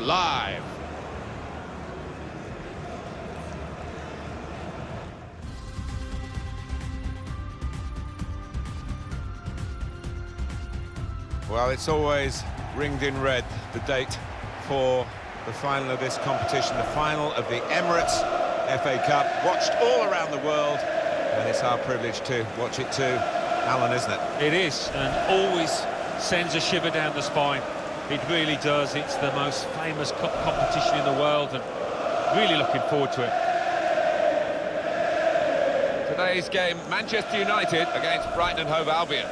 live. Well, it's always ringed in red, the date for the final of this competition, the final of the Emirates FA Cup, watched all around the world, and it's our privilege to watch it too, Alan, isn't it? It is, and always sends a shiver down the spine. It really does. It's the most famous cup competition in the world, and really looking forward to it. Today's game, Manchester United against Brighton and Hove Albion.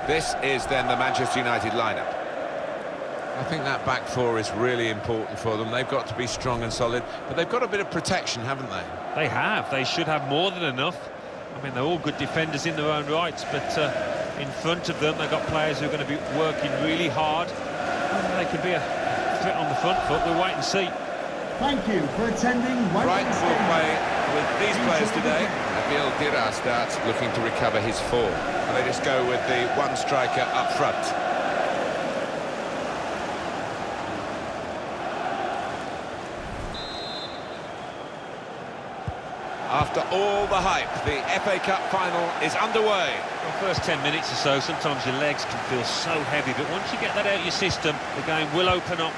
This is then the Manchester United lineup. I think that back four is really important for them. They've got to be strong and solid, but they've got a bit of protection, haven't they? They have. They should have more than enough. I mean, they're all good defenders in their own rights, but in front of them, they've got players who are going to be working really hard. And they could be a threat on the front foot. We'll wait and see. Thank you for attending. Brighton will play with these players today. Nabil Dira starts looking to recover his form. And they just go with the one striker up front. After all the hype, the FA Cup final is underway. The first 10 minutes or so, sometimes your legs can feel so heavy, but once you get that out of your system, the game will open up.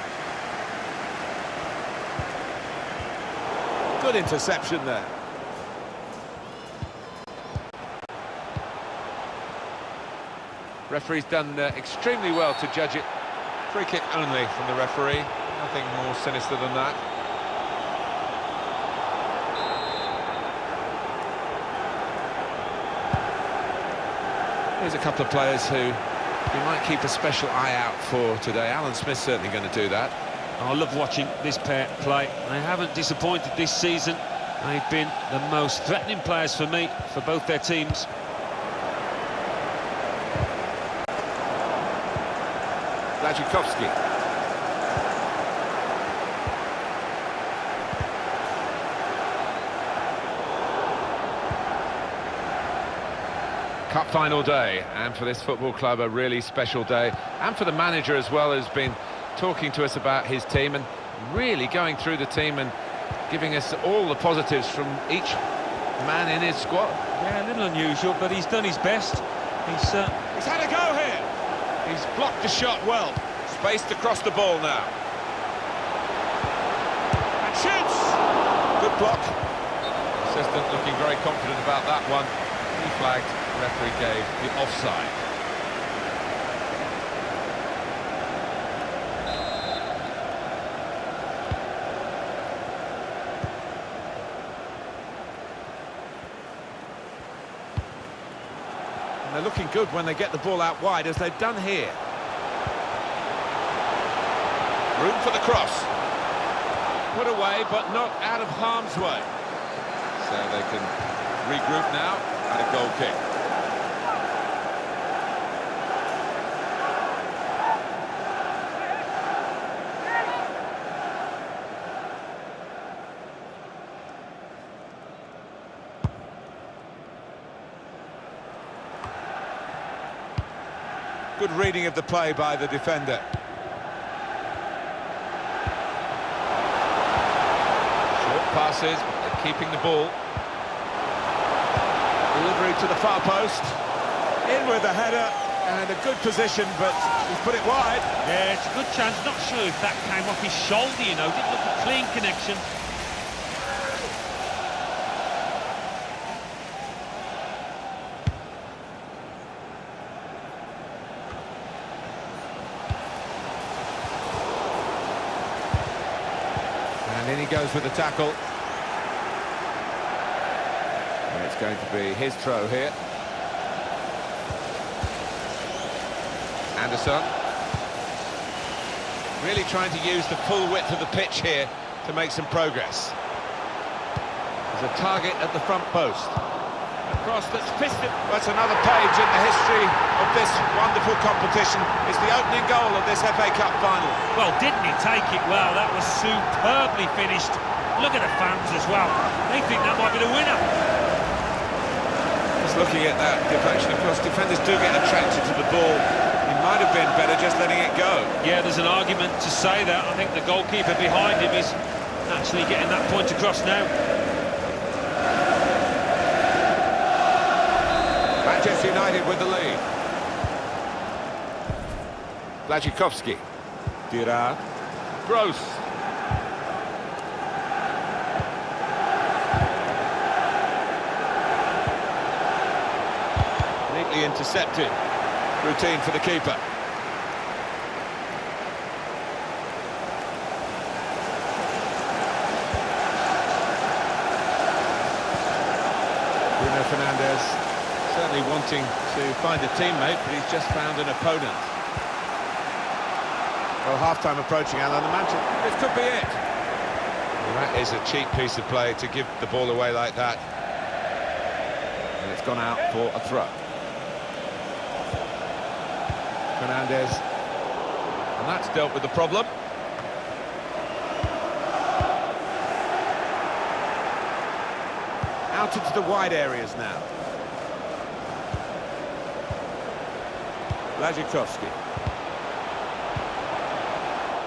Good interception there. Referee's done extremely well to judge it. Free kick only from the referee. Nothing more sinister than that. Here's a couple of players who you might keep a special eye out for today. Alan Smith's certainly going to do that. I love watching this pair play. They haven't disappointed this season. They've been the most threatening players for me, for both their teams. Blažkovski. Cup final day, and for this football club a really special day, and for the manager as well, who's been talking to us about his team and really going through the team and giving us all the positives from each man in his squad. Yeah, a little unusual, but he's done his best. He's had a go here. He's blocked the shot well. Spaced across the ball now. And shoots! Good block. Assistant looking very confident about that one. He flagged, the referee gave the offside. And they're looking good when they get the ball out wide, as they've done here. Room for the cross. Put away, but not out of harm's way. So they can regroup now and a goal kick. Good reading of the play by the defender. Short passes, but they're keeping the ball. Delivery to the far post. In with a header and a good position, but he's put it wide. Yeah, it's a good chance. Not sure if that came off his shoulder, you know. Didn't look a clean connection. And in he goes with the tackle. And it's going to be his throw here. Anderson. Really trying to use the full width of the pitch here to make some progress. There's a target at the front post. A cross that's fisted. That's another page in the history of this wonderful competition. It's the opening goal of this FA Cup final. Well, didn't he take it well? That was superbly finished. Look at the fans as well. They think that might be the winner. Just looking at that deflection, of course, defenders do get attracted to the ball. It might have been better just letting it go. Yeah, There's an argument to say that. I think the goalkeeper behind him is actually getting that point across now. Manchester United with the lead. Blazikowski. Dira. Gross. Neatly intercepted. Routine for the keeper. Bruno Fernandes certainly wanting to find a teammate, but he's just found an opponent. Well, half-time approaching, Alan. This could be it. Well, that is a cheap piece of play to give the ball away like that. And it's gone out for a throw. Fernandes, and that's dealt with the problem. Out into the wide areas now. Blazikowski.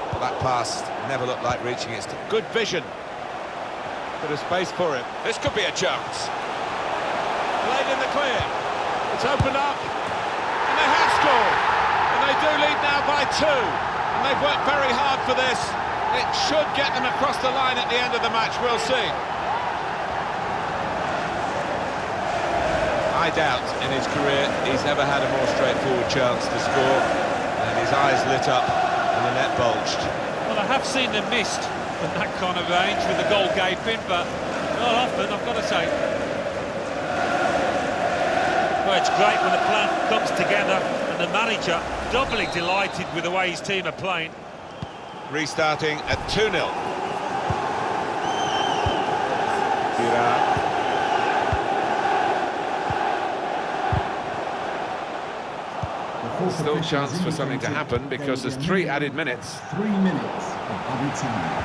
Well, that pass never looked like reaching it. Good vision. Bit of space for him. This could be a chance. Played in the clear. It's opened up, and they have scored. They do lead now by 2, and they've worked very hard for this. It should get them across the line at the end of the match, we'll see. I doubt in his career he's ever had a more straightforward chance to score, and his eyes lit up and the net bulged. Well, I have seen them missed from that kind of range with the goal gaping, but not often, I've got to say. Well, it's great when the plan comes together and the manager doubly delighted with the way his team are playing. Restarting at 2-0. Still a chance for something to happen because there's 3 added minutes. 3 minutes of added time.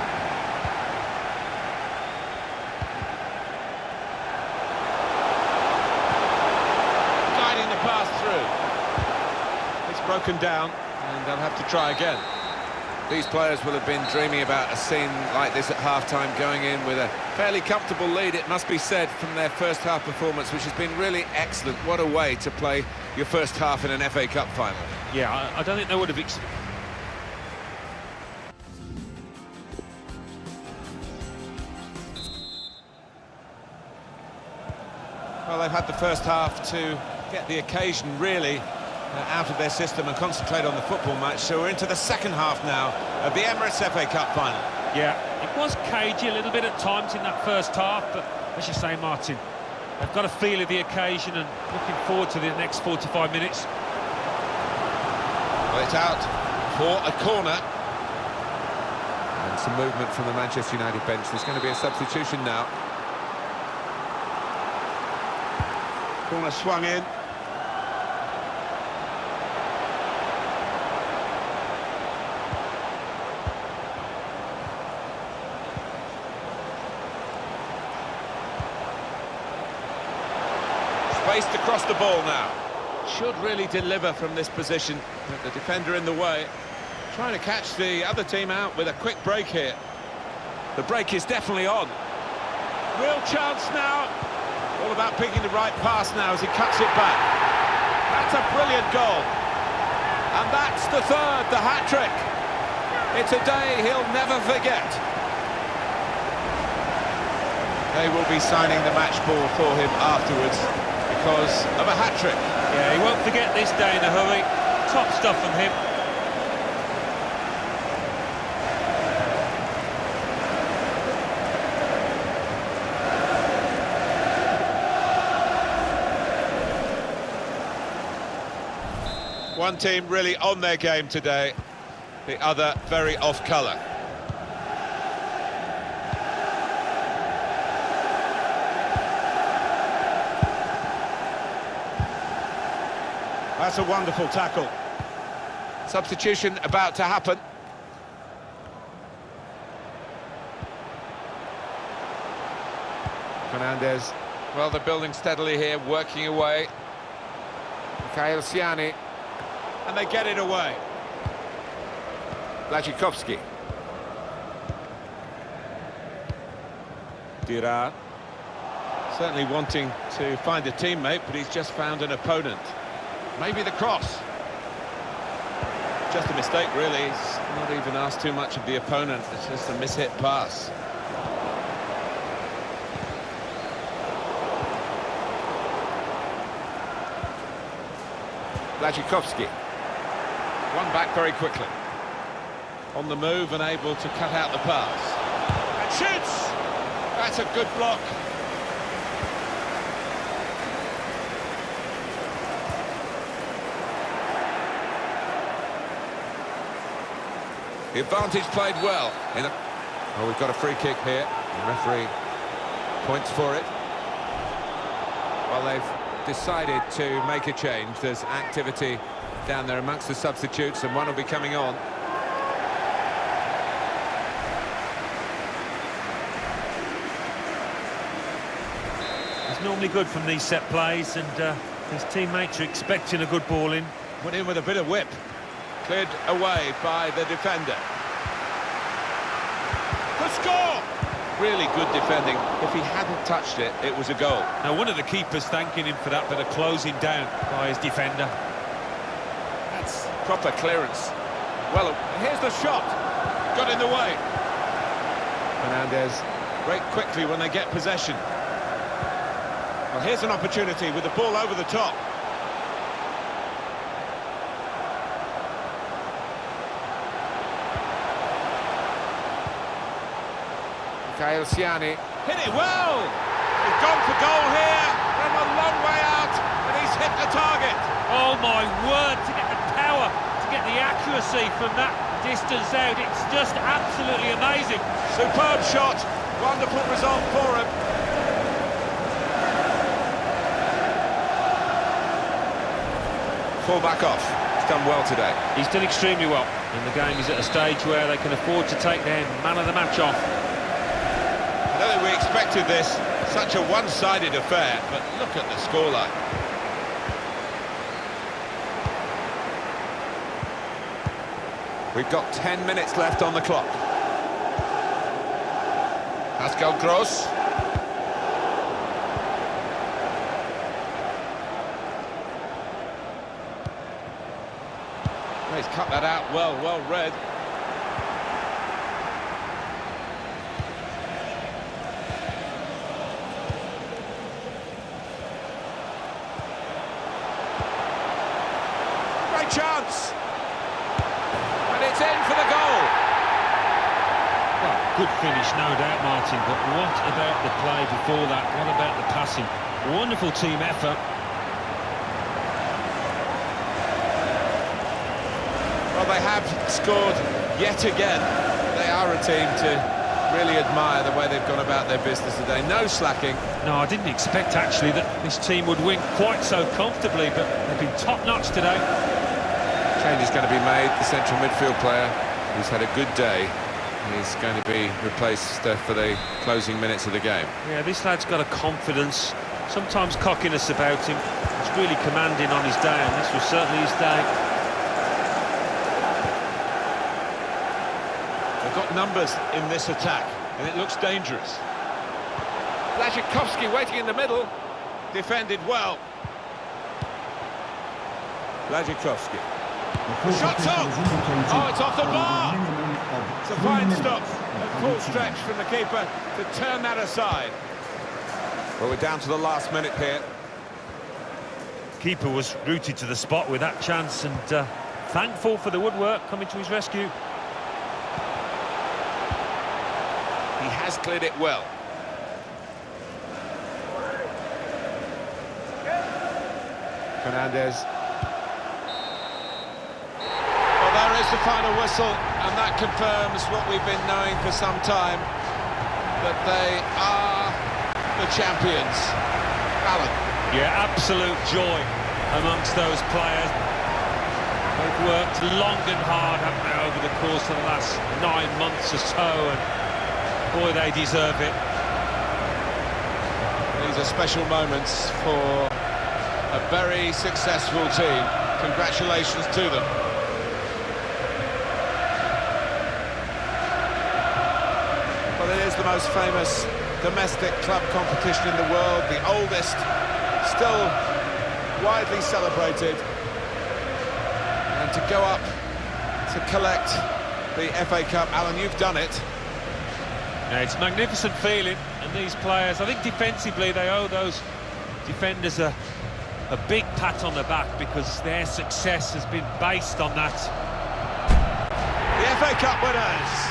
Guiding the pass through. It's broken down and they'll have to try again. These players will have been dreaming about a scene like this at half-time, going in with a fairly comfortable lead, it must be said, from their first half performance, which has been really excellent. What a way to play your first half in an FA Cup final. Yeah, I don't think they would have Well, they've had the first half to get the occasion really out of their system and concentrate on the football match. So we're into the second half now of the Emirates FA Cup final. Yeah, it was cagey a little bit at times in that first half, but as you say, Martin, they've got a feel of the occasion and looking forward to the next 45 minutes. Well, it's out for a corner. And some movement from the Manchester United bench. There's going to be a substitution now. Corner swung in. Spaced across the ball now. Should really deliver from this position, but the defender in the way. Trying to catch the other team out with a quick break here. The break is definitely on. Real chance now. All about picking the right pass now as he cuts it back. That's a brilliant goal. And that's the third, the hat-trick. It's a day he'll never forget. They will be signing the match ball for him afterwards because of a hat-trick. Yeah, he won't forget this day in a hurry. Top stuff from him. One team really on their game today, the other very off-colour. That's a wonderful tackle. Substitution about to happen. Fernandez, well, they're building steadily here, working away. Mikhail Siani. And they get it away. Blachikowski. Dira. Certainly wanting to find a teammate, but he's just found an opponent. Maybe the cross. Just a mistake, really. He's not even asked too much of the opponent. It's just a mishit pass. Blachikowski. One back very quickly. On the move and able to cut out the pass. And shoots! That's a good block. The advantage played well. Oh, we've got a free kick here. The referee points for it. Well, they've decided to make a change. There's activity down there amongst the substitutes, and one will be coming on. He's normally good from these set plays, and his teammates are expecting a good ball in. Went in with a bit of whip. Cleared away by the defender. The score! Really good defending. If he hadn't touched it, it was a goal. Now, one of the keepers thanking him for that bit of closing down by his defender. That's proper clearance. Well, here's the shot. Got in the way. Fernandez break quickly when they get possession. Well, here's an opportunity with the ball over the top. Mikhail Siani. Hit it well! He's gone for goal here from a long way out, and he's hit the target. Oh my word, to get the power, to get the accuracy from that distance out, it's just absolutely amazing. Superb shot, wonderful result for him. Fall back off, he's done well today. He's done extremely well, and the game is at a stage where they can afford to take their man of the match off. I don't think we expected this, such a one-sided affair, but look at the scoreline. We've got 10 minutes left on the clock. Pascal Gross. He's cut that out well read. Great chance! And it's in for the goal! Well, good finish, no doubt, Martin, but what about the play before that? What about the passing? Wonderful team effort. Well, they have scored yet again. They are a team to really admire the way they've gone about their business today. No slacking. No, I didn't expect, actually, that this team would win quite so comfortably, but they've been top-notch today. Change is going to be made. The central midfield player, who's had a good day, is going to be replaced for the closing minutes of the game. Yeah, this lad's got a confidence, sometimes cockiness about him. He's really commanding on his day, and this was certainly his day. They've got numbers in this attack, and it looks dangerous. Blachikowski waiting in the middle, defended well. Lajikowski. The Shot's on! Oh, it's off the bar! It's a fine stop at full stretch from the keeper to turn that aside. Well, we're down to the last minute here. Keeper was rooted to the spot with that chance, and thankful for the woodwork coming to his rescue. He has cleared it well. Fernandez. Well, there is the final whistle, and that confirms what we've been knowing for some time, that they are the champions. Alan. Yeah, absolute joy amongst those players. They've worked long and hard, haven't they, over the course of the last 9 months or so, and boy, they deserve it. These are special moments for a very successful team. Congratulations to them. Well, it is the most famous domestic club competition in the world, the oldest, still widely celebrated. And to go up to collect the FA Cup, Alan, you've done it. Yeah, it's a magnificent feeling, and these players, I think defensively they owe those defenders a big pat on the back, because their success has been based on that. The FA Cup winners,